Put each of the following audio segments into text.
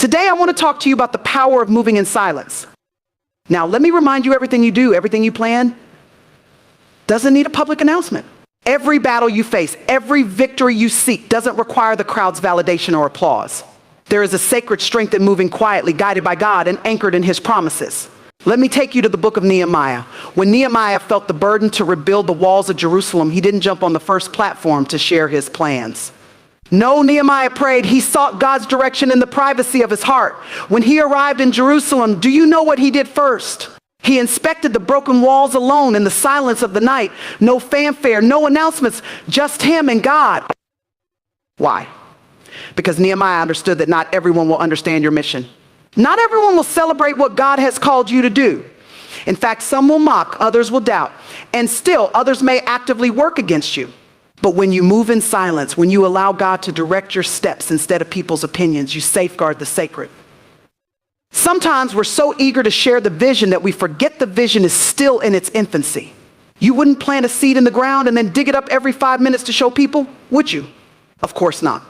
Today, I want to talk to you about the power of moving in silence. Now, let me remind you, everything you do, everything you plan, doesn't need a public announcement. Every battle you face, every victory you seek doesn't require the crowd's validation or applause. There is a sacred strength in moving quietly, guided by God and anchored in his promises. Let me take you to the book of Nehemiah. When Nehemiah felt the burden to rebuild the walls of Jerusalem, he didn't jump on the first platform to share his plans. No, Nehemiah prayed. He sought God's direction in the privacy of his heart. When he arrived in Jerusalem, do you know what he did first? He inspected the broken walls alone in the silence of the night. No fanfare, no announcements, just him and God. Why? Because Nehemiah understood that not everyone will understand your mission. Not everyone will celebrate what God has called you to do. In fact, some will mock, others will doubt, and still others may actively work against you. But when you move in silence, when you allow God to direct your steps instead of people's opinions, you safeguard the sacred. Sometimes we're so eager to share the vision that we forget the vision is still in its infancy. You wouldn't plant a seed in the ground and then dig it up every 5 minutes to show people, would you? Of course not.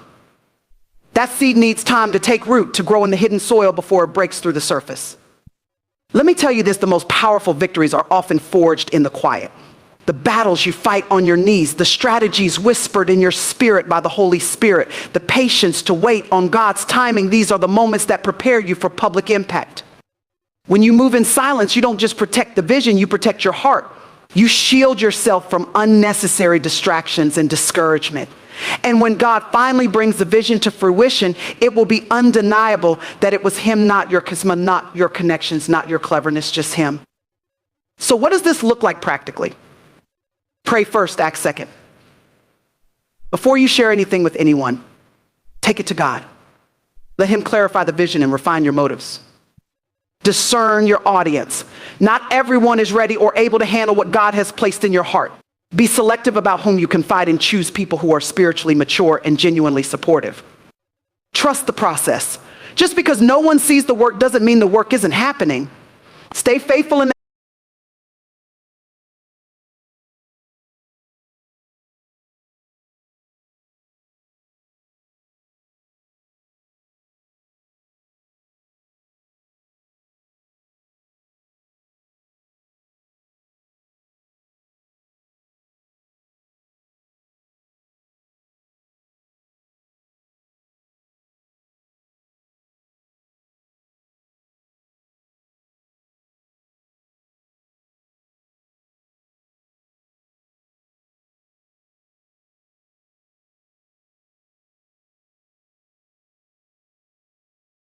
That seed needs time to take root, to grow in the hidden soil before it breaks through the surface. Let me tell you this, the most powerful victories are often forged in the quiet. The battles you fight on your knees, the strategies whispered in your spirit by the Holy Spirit, the patience to wait on God's timing, these are the moments that prepare you for public impact. When you move in silence, you don't just protect the vision, you protect your heart. You shield yourself from unnecessary distractions and discouragement. And when God finally brings the vision to fruition, it will be undeniable that it was him, not your charisma, not your connections, not your cleverness, just him. So what does this look like practically? Pray first, act second. Before you share anything with anyone, take it to God. Let him clarify the vision and refine your motives. Discern your audience. Not everyone is ready or able to handle what God has placed in your heart. Be selective about whom you confide and choose people who are spiritually mature and genuinely supportive. Trust the process. Just because no one sees the work doesn't mean the work isn't happening. Stay faithful in